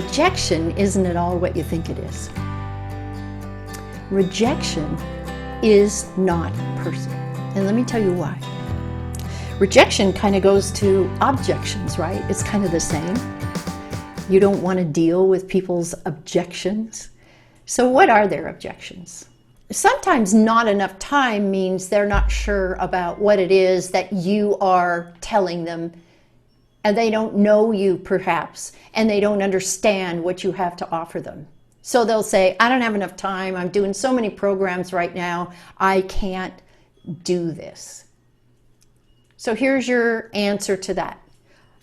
Rejection isn't at all what you think it is. Rejection is not personal. And let me tell you why. Rejection kind of goes to objections, right? It's kind of the same. You don't want to deal with people's objections. So what are their objections? Sometimes not enough time means they're not sure about what it is that you are telling them, and they don't know you perhaps, and they don't understand what you have to offer them. So they'll say, I don't have enough time, I'm doing so many programs right now, I can't do this. So here's your answer to that.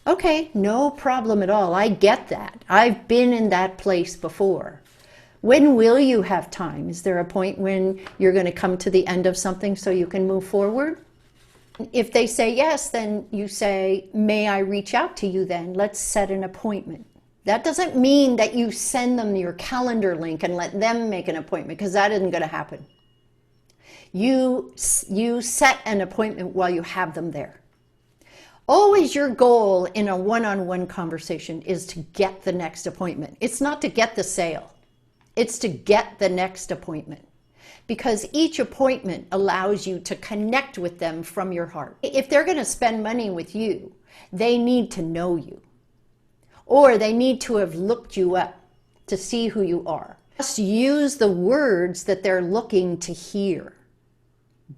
Okay, no problem at all, I get that. I've been in that place before. When will you have time? Is there a point when you're going to come to the end of something so you can move forward? If they say yes, then you say, may I reach out to you then? Let's set an appointment. That doesn't mean that you send them your calendar link and let them make an appointment, because that isn't going to happen. You set an appointment while you have them there. Always your goal in a one-on-one conversation is to get the next appointment. It's not to get the sale. It's to get the next appointment. Because each appointment allows you to connect with them from your heart. If they're going to spend money with you, they need to know you. Or they need to have looked you up to see who you are. Just use the words that they're looking to hear.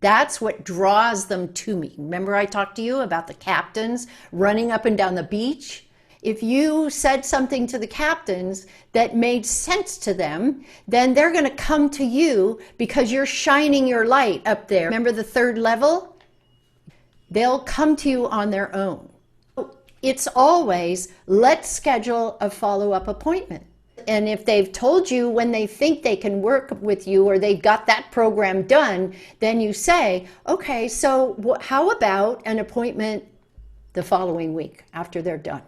That's what draws them to me. Remember I talked to you about the captains running up and down the beach? If you said something to the captains that made sense to them, then they're going to come to you because you're shining your light up there. Remember the third level? They'll come to you on their own. It's always, let's schedule a follow-up appointment. And if they've told you when they think they can work with you or they've got that program done, then you say, okay, so how about an appointment the following week after they're done?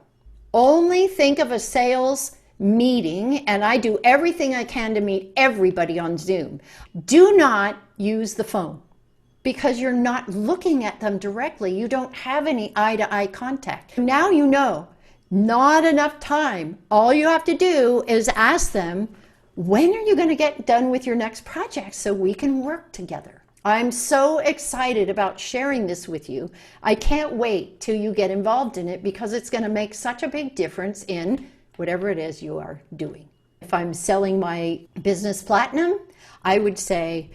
Only think of a sales meeting, and I do everything I can to meet everybody on Zoom. Do not use the phone because you're not looking at them directly. You don't have any eye-to-eye contact. Now you know, not enough time. All you have to do is ask them, when are you going to get done with your next project so we can work together? I'm so excited about sharing this with you. I can't wait till you get involved in it because it's going to make such a big difference in whatever it is you are doing. If I'm selling my business platinum, I would say,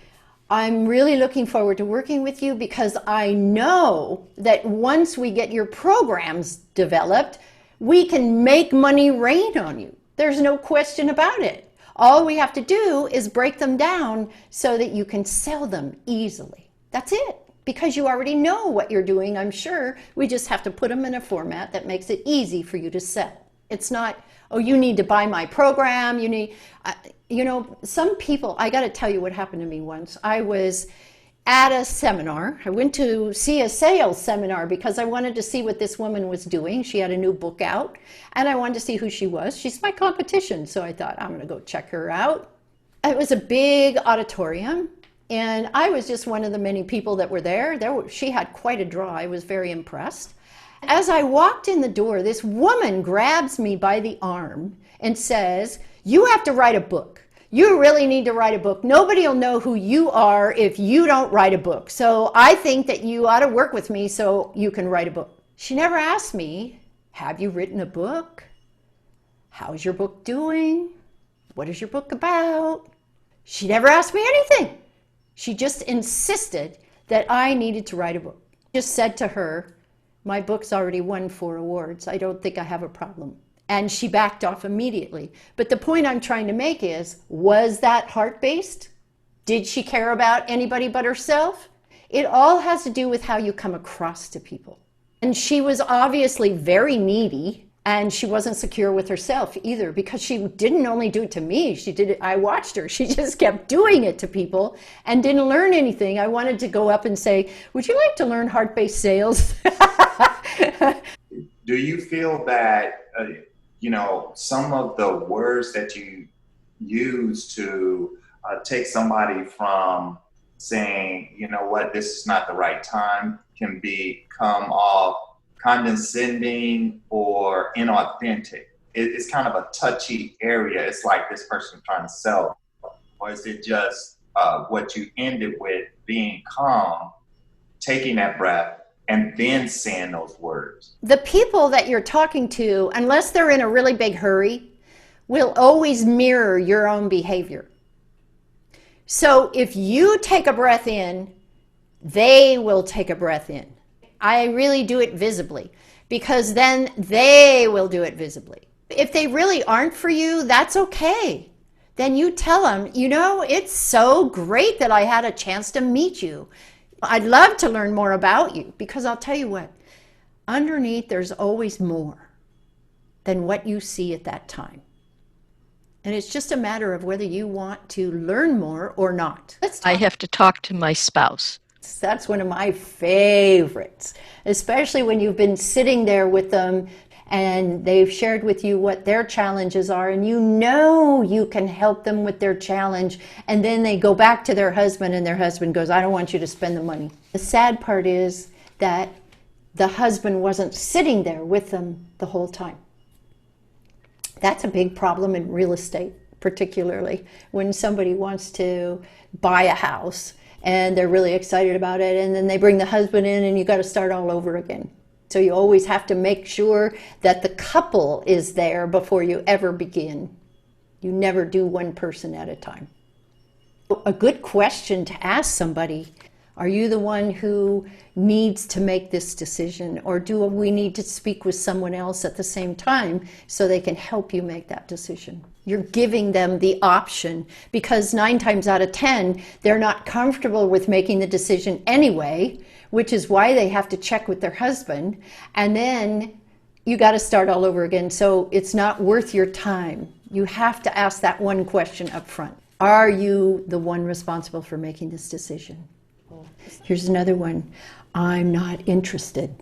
I'm really looking forward to working with you because I know that once we get your programs developed, we can make money rain on you. There's no question about it. All we have to do is break them down so that you can sell them easily. That's it. Because you already know what you're doing, I'm sure. We just have to put them in a format that makes it easy for you to sell. It's not, oh, you need to buy my program. You need, some people, I got to tell you what happened to me once. I was at a seminar. I went to see a sales seminar because I wanted to see what this woman was doing. She had a new book out and I wanted to see who she was. She's my competition, so I thought I'm going to go check her out. It was a big auditorium and I was just one of the many people that were there. She had quite a draw. I was very impressed. As I walked in the door, this woman grabs me by the arm and says, you have to write a book. You really need to write a book. Nobody will know who you are if you don't write a book. So I think that you ought to work with me so you can write a book. She never asked me, have you written a book? How's your book doing? What is your book about? She never asked me anything. She just insisted that I needed to write a book. I just said to her, my book's already won 4 awards. I don't think I have a problem. And she backed off immediately. But the point I'm trying to make is, was that heart-based? Did she care about anybody but herself? It all has to do with how you come across to people. And she was obviously very needy, and she wasn't secure with herself either, because she didn't only do it to me. She did it, I watched her. She just kept doing it to people and didn't learn anything. I wanted to go up and say, would you like to learn heart-based sales? Do you feel that some of the words that you use to take somebody from saying, you know what, this is not the right time, can become all condescending or inauthentic? it's kind of a touchy area. It's like this person trying to sell, or is it just what you ended with, being calm, taking that breath, and then saying those words? The people that you're talking to, unless they're in a really big hurry, will always mirror your own behavior. So if you take a breath in, they will take a breath in. I really do it visibly, because then they will do it visibly. If they really aren't for you, that's okay. Then you tell them, you know, it's so great that I had a chance to meet you. I'd love to learn more about you, because I'll tell you what, underneath there's always more than what you see at that time. And it's just a matter of whether you want to learn more or not. I have to talk to my spouse. That's one of my favorites, especially when you've been sitting there with them and they've shared with you what their challenges are, and you know you can help them with their challenge, and then they go back to their husband and their husband goes, I don't want you to spend the money. The sad part is that the husband wasn't sitting there with them the whole time. That's a big problem in real estate, particularly when somebody wants to buy a house and they're really excited about it, and then they bring the husband in and you got to start all over again. So you always have to make sure that the couple is there before you ever begin. You never do one person at a time. A good question to ask somebody, are you the one who needs to make this decision, or do we need to speak with someone else at the same time so they can help you make that decision? You're giving them the option, because 9 times out of 10, they're not comfortable with making the decision anyway, which is why they have to check with their husband, and then you got to start all over again. So it's not worth your time. You have to ask that one question up front. Are you the one responsible for making this decision? Here's another one. I'm not interested.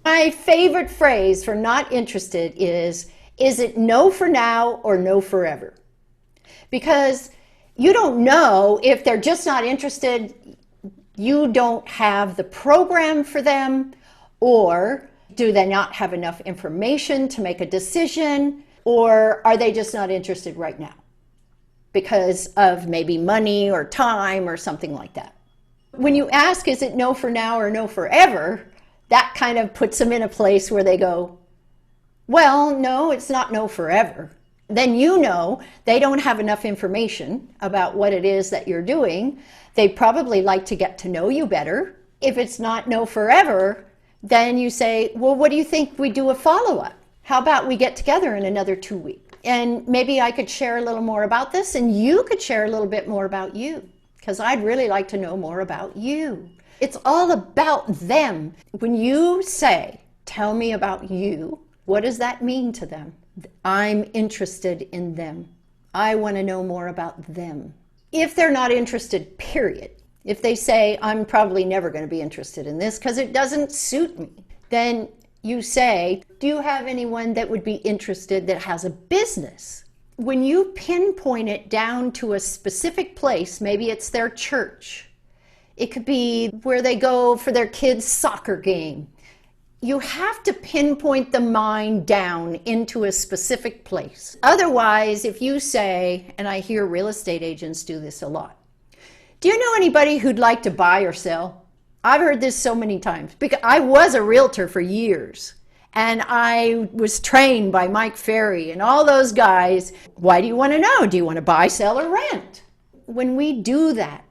My favorite phrase for not interested is it no for now or no forever? Because you don't know if they're just not interested, you don't have the program for them, or do they not have enough information to make a decision, or are they just not interested right now because of maybe money or time or something like that? When you ask, is it no for now or no forever, that kind of puts them in a place where they go, well, no, it's not no forever. Then you know they don't have enough information about what it is that you're doing. They probably like to get to know you better. If it's not no forever, then you say, well, what do you think we do a follow-up? How about we get together in another 2 weeks? And maybe I could share a little more about this, and you could share a little bit more about you, because I'd really like to know more about you. It's all about them. When you say, tell me about you, what does that mean to them? I'm interested in them. I want to know more about them. If they're not interested, period. If they say, I'm probably never going to be interested in this because it doesn't suit me, then you say, do you have anyone that would be interested that has a business? When you pinpoint it down to a specific place, maybe it's their church. It could be where they go for their kids' soccer game. You have to pinpoint the mind down into a specific place. Otherwise, if you say, and I hear real estate agents do this a lot, do you know anybody who'd like to buy or sell? I've heard this so many times because I was a realtor for years and I was trained by Mike Ferry and all those guys. Why do you want to know? Do you want to buy, sell, or rent? When we do that,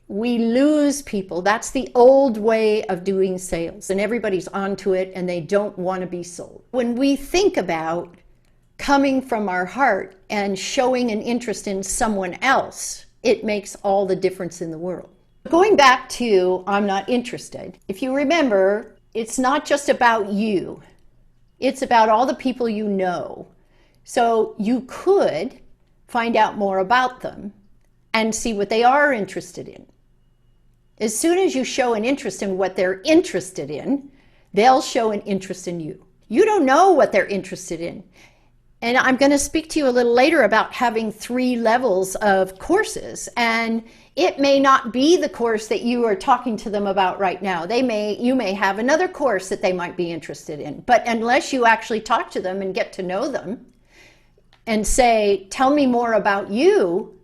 we lose people. That's the old way of doing sales, and everybody's onto it and they don't want to be sold. When we think about coming from our heart and showing an interest in someone else, it makes all the difference in the world. Going back to I'm not interested, if you remember, it's not just about you. It's about all the people you know. So you could find out more about them and see what they are interested in. As soon as you show an interest in what they're interested in, they'll show an interest in you. You don't know what they're interested in. And I'm going to speak to you a little later about having 3 levels of courses. And it may not be the course that you are talking to them about right now. You may have another course that they might be interested in. But unless you actually talk to them and get to know them, and say, tell me more about you,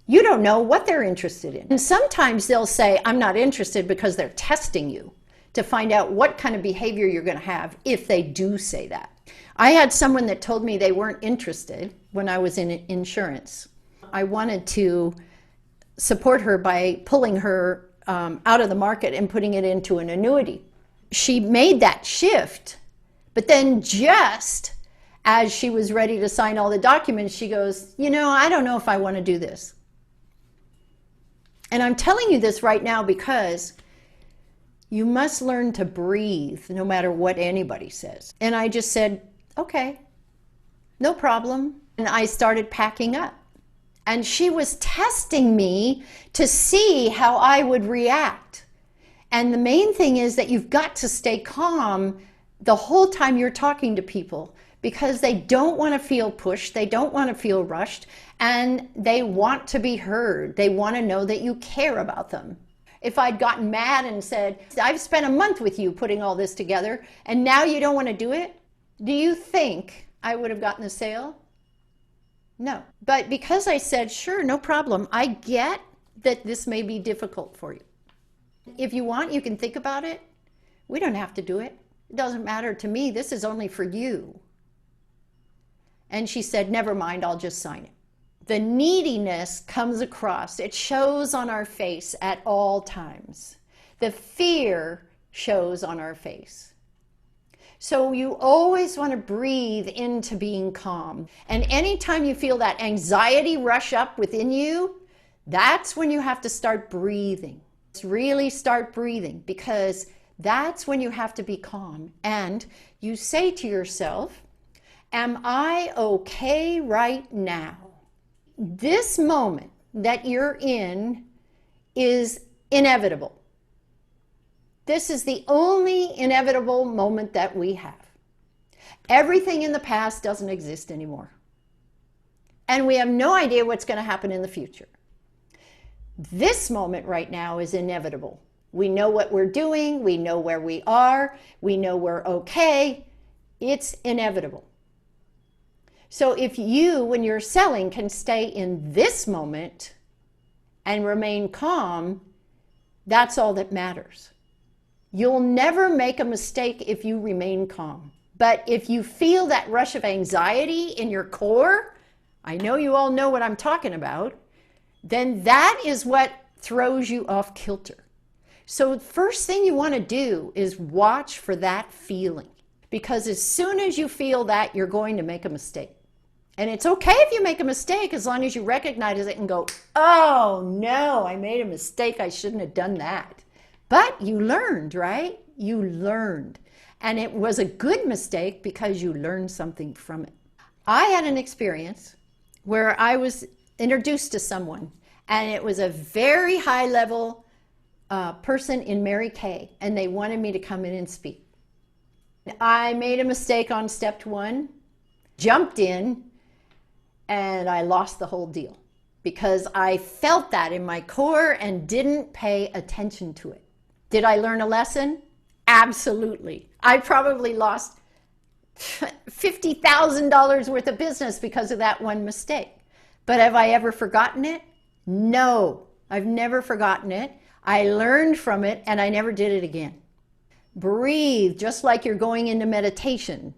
you don't know what they're interested in. And sometimes they'll say, I'm not interested, because they're testing you to find out what kind of behavior you're going to have if they do say that. I had someone that told me they weren't interested when I was in insurance. I wanted to support her by pulling her out of the market and putting it into an annuity. She made that shift, but then just as she was ready to sign all the documents, she goes, I don't know if I want to do this. And I'm telling you this right now because you must learn to breathe no matter what anybody says. And I just said, okay, no problem. And I started packing up. And she was testing me to see how I would react. And the main thing is that you've got to stay calm the whole time you're talking to people, because they don't want to feel pushed, they don't want to feel rushed, and they want to be heard. They want to know that you care about them. If I'd gotten mad and said, I've spent a month with you putting all this together, and now you don't want to do it, do you think I would have gotten the sale? No. But because I said, sure, no problem, I get that this may be difficult for you. If you want, you can think about it. We don't have to do it. It doesn't matter to me. This is only for you. And she said, never mind, I'll just sign it. The neediness comes across. It shows on our face at all times. The fear shows on our face. So you always want to breathe into being calm. And anytime you feel that anxiety rush up within you, that's when you have to start breathing. Really start breathing, because that's when you have to be calm. And you say to yourself, am I okay right now? This moment that you're in is inevitable. This is the only inevitable moment that we have. Everything in the past doesn't exist anymore. And we have no idea what's going to happen in the future. This moment right now is inevitable. We know what we're doing. We know where we are. We know we're okay. It's inevitable. So if you, when you're selling, can stay in this moment and remain calm, that's all that matters. You'll never make a mistake if you remain calm. But if you feel that rush of anxiety in your core, I know you all know what I'm talking about, then that is what throws you off kilter. So first thing you want to do is watch for that feeling, because as soon as you feel that, you're going to make a mistake. And it's okay if you make a mistake, as long as you recognize it and go, oh no, I made a mistake. I shouldn't have done that. But you learned, right? You learned. And it was a good mistake because you learned something from it. I had an experience where I was introduced to someone, and it was a very high level person in Mary Kay, and they wanted me to come in and speak. I made a mistake on step one, jumped in, and I lost the whole deal because I felt that in my core and didn't pay attention to it. Did I learn a lesson? Absolutely. I probably lost $50,000 worth of business because of that one mistake. But have I ever forgotten it? No, I've never forgotten it. I learned from it and I never did it again. Breathe, just like you're going into meditation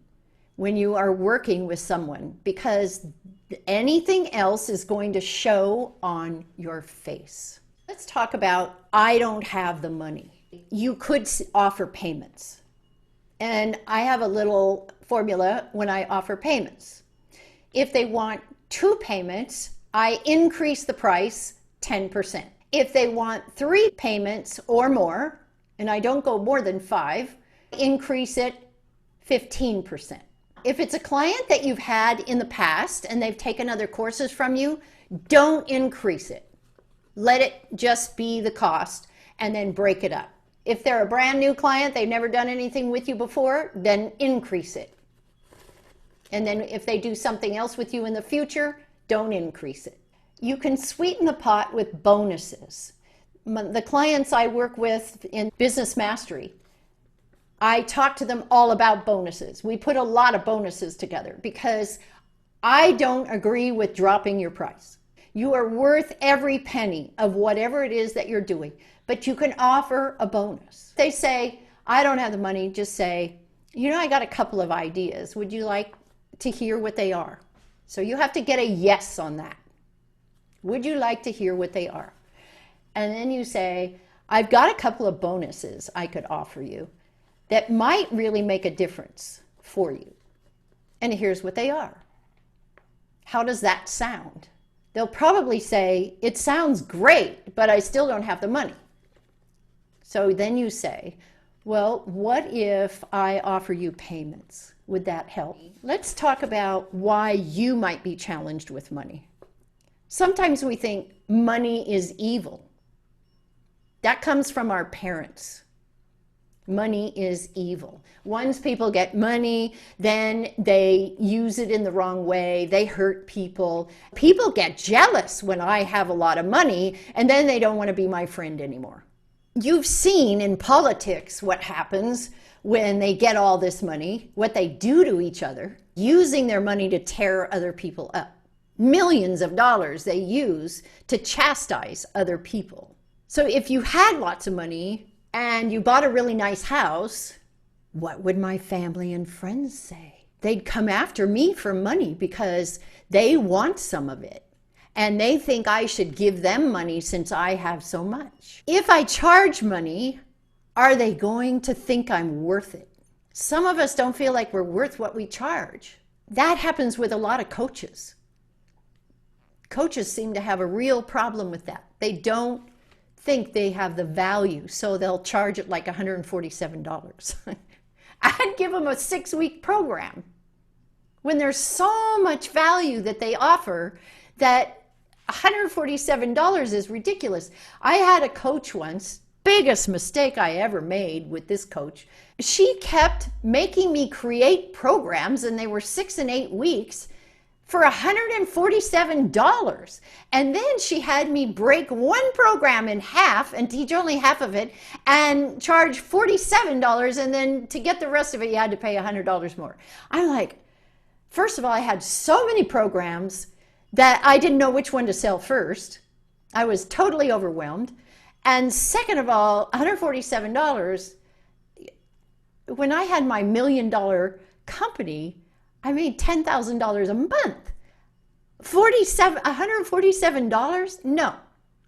when you are working with someone, because anything else is going to show on your face. Let's talk about, I don't have the money. You could offer payments. And I have a little formula when I offer payments. If they want 2 payments, I increase the price 10%. If they want 3 payments or more, and I don't go more than 5, increase it 15%. If it's a client that you've had in the past and they've taken other courses from you, don't increase it. Let it just be the cost and then break it up. If they're a brand new client, they've never done anything with you before, then increase it. And then if they do something else with you in the future, don't increase it. You can sweeten the pot with bonuses. The clients I work with in Business Mastery, I talk to them all about bonuses. We put a lot of bonuses together because I don't agree with dropping your price. You are worth every penny of whatever it is that you're doing, but you can offer a bonus. They say, I don't have the money, just say, I got a couple of ideas. Would you like to hear what they are? So you have to get a yes on that. Would you like to hear what they are? And then you say, I've got a couple of bonuses I could offer you that might really make a difference for you. And here's what they are. How does that sound? They'll probably say, it sounds great, but I still don't have the money. So then you say, well, what if I offer you payments? Would that help? Let's talk about why you might be challenged with money. Sometimes we think money is evil. That comes from our parents. Money is evil. Once people get money, then they use it in the wrong way. They hurt people. People get jealous when I have a lot of money, and then they don't want to be my friend anymore. You've seen in politics what happens when they get all this money, what they do to each other, using their money to tear other people up. Millions of dollars they use to chastise other people. So if you had lots of money and you bought a really nice house, what would my family and friends say? They'd come after me for money because they want some of it. And they think I should give them money since I have so much. If I charge money, are they going to think I'm worth it? Some of us don't feel like we're worth what we charge. That happens with a lot of coaches. Coaches seem to have a real problem with that. They don't think they have the value, so they'll charge it like $147. I'd give them a 6-week program when there's so much value that they offer that $147 is ridiculous. I had a coach once, biggest mistake I ever made with this coach. She kept making me create programs, and they were 6 and 8 weeks for $147. And then she had me break one program in half and teach only half of it and charge $47. And then to get the rest of it, you had to pay $100 more. I'm like, first of all, I had so many programs that I didn't know which one to sell first. I was totally overwhelmed. And second of all, $147, when I had my $1 million company, I made $10,000 a month. $147? No.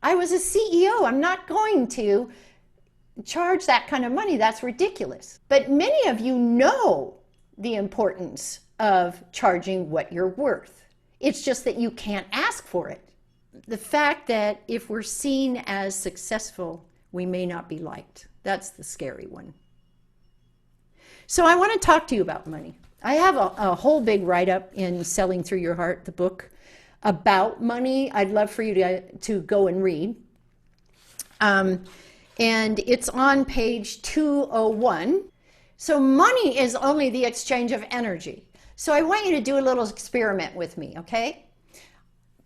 I was a CEO. I'm not going to charge that kind of money. That's ridiculous. But many of you know the importance of charging what you're worth. It's just that you can't ask for it. The fact that if we're seen as successful, we may not be liked. That's the scary one. So I want to talk to you about money. I have a whole big write-up in Selling Through Your Heart, the book, about money. I'd love for you to go and read. And it's on page 201. So money is only the exchange of energy. So I want you to do a little experiment with me, okay?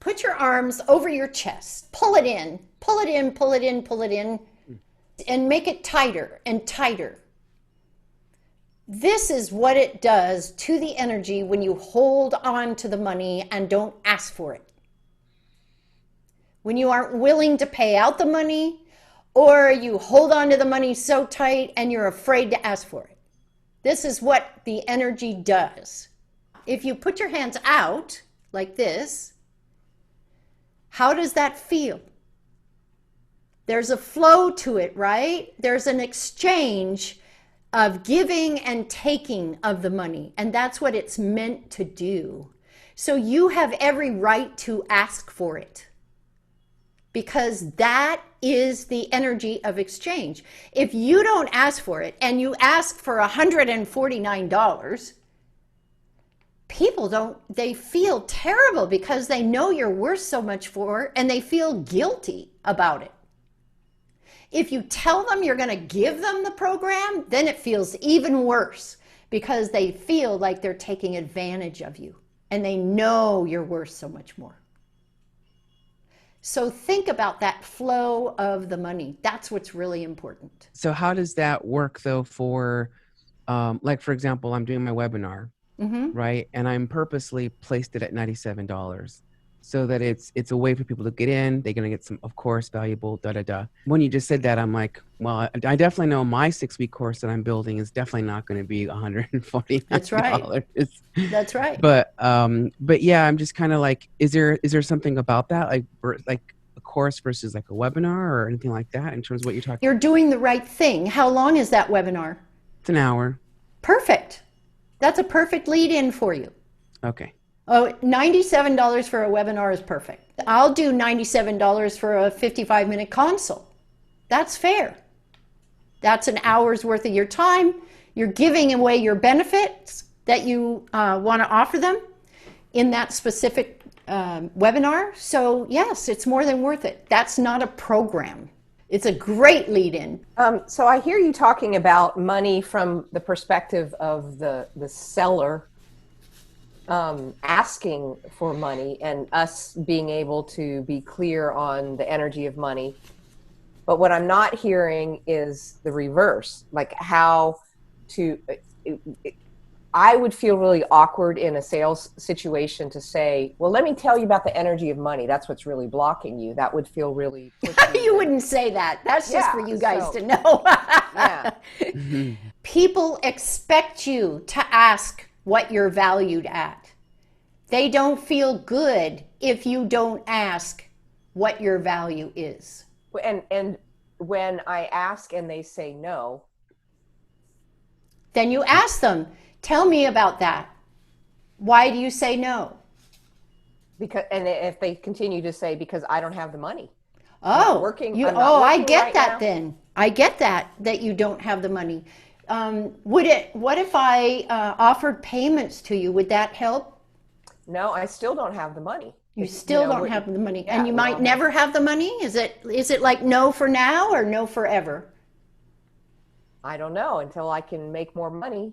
Put your arms over your chest. Pull it in, pull it in, pull it in, pull it in, and make it tighter and tighter. This is what it does to the energy when you hold on to the money and don't ask for it. When you aren't willing to pay out the money, or you hold on to the money so tight and you're afraid to ask for it. This is what the energy does. If you put your hands out like this, how does that feel? There's a flow to it, right? There's an exchange of giving and taking of the money, and that's what it's meant to do. So you have every right to ask for it, because that is the energy of exchange. If you don't ask for it and you ask for $149, people they feel terrible because they know you're worth so much for, and they feel guilty about it. If you tell them you're going to give them the program, then it feels even worse because they feel like they're taking advantage of you and they know you're worth so much more. So think about that flow of the money. That's what's really important. So how does that work though for, like, for example, I'm doing my webinar right? And I'm purposely placed it at $97 so that it's a way for people to get in. They're going to get some, of course, valuable When you just said that, I'm like, well, I definitely know my 6-week course that I'm building is definitely not going to be $149. That's right. That's right. But yeah, I'm just kind of like, is there something about that, like a course versus like a webinar or anything like that in terms of what you're talking? You're doing the right thing. How long is that webinar? It's an hour. Perfect. That's a perfect lead in for you. Okay. Oh, $97 for a webinar is perfect. I'll do $97 for a 55-minute consult. That's fair. That's an hour's worth of your time. You're giving away your benefits that you want to offer them in that specific webinar. So yes, it's more than worth it. That's not a program. It's a great lead-in. So I hear you talking about money from the perspective of the seller asking for money and us being able to be clear on the energy of money. But what I'm not hearing is the reverse, like how to, I would feel really awkward in a sales situation to say, well, let me tell you about the energy of money. That's what's really blocking you. That would feel really pushy. You wouldn't say that. That's just for you guys to know. Yeah. People expect you to ask what you're valued at. They don't feel good if you don't ask what your value is. And when I ask and they say no, then you ask them, tell me about that. Why do you say no? And if they continue to say, because I don't have the money. Oh, I get right that now. then. I get that you don't have the money. What if I offered payments to you? Would that help? No, I still don't have the money. You still don't have the money. Yeah, and you might never have the money? Is it like no for now or no forever? I don't know until I can make more money.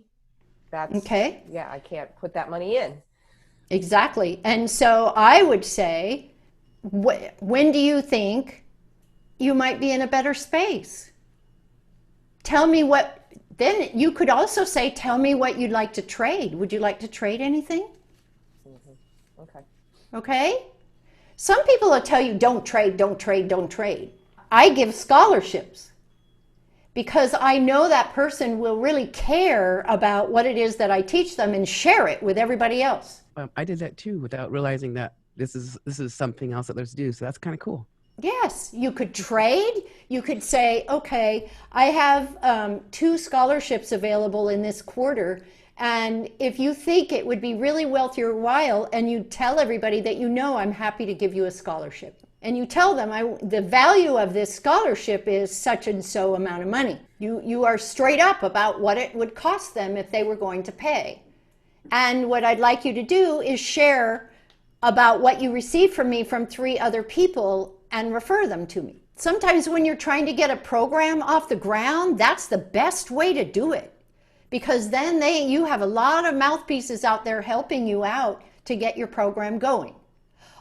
That's okay. Yeah, I can't put that money in. Exactly. And so I would say, when do you think you might be in a better space? Tell me what, then you could also say, tell me what you'd like to trade. Would you like to trade anything? Mm-hmm. Okay. Okay? Some people will tell you, don't trade, don't trade, don't trade. I give scholarships because I know that person will really care about what it is that I teach them and share it with everybody else. I did that too without realizing that this is something else that there's to do. So that's kind of cool. Yes, you could trade. You could say, okay, I have 2 scholarships available in this quarter. And if you think it would be really worth your while, and you tell everybody that I'm happy to give you a scholarship. And you tell them the value of this scholarship is such and so amount of money. You are straight up about what it would cost them if they were going to pay. And what I'd like you to do is share about what you received from me from 3 other people and refer them to me. Sometimes when you're trying to get a program off the ground, that's the best way to do it. Because then you have a lot of mouthpieces out there helping you out to get your program going.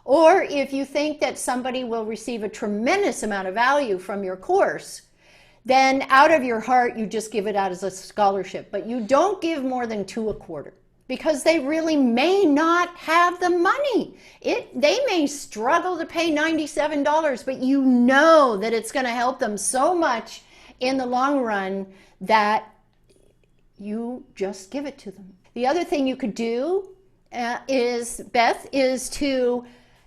Or if you think that somebody will receive a tremendous amount of value from your course, then out of your heart, you just give it out as a scholarship. But you don't give more than 2 a quarter because they really may not have the money. They may struggle to pay $97, but you know that it's going to help them so much in the long run that you just give it to them. The other thing you could do is to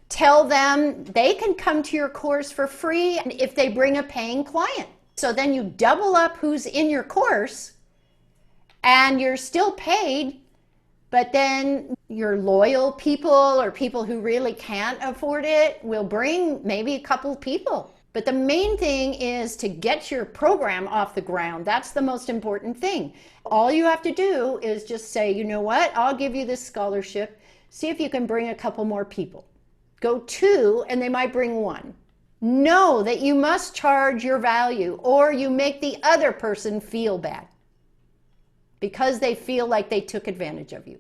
tell them they can come to your course for free if they bring a paying client. So then you double up who's in your course and you're still paid, but then your loyal people or people who really can't afford it will bring maybe a couple people. But the main thing is to get your program off the ground. That's the most important thing. All you have to do is just say, you know what, I'll give you this scholarship. See if you can bring a couple more people. Go 2 and they might bring 1. Know that you must charge your value or you make the other person feel bad because they feel like they took advantage of you.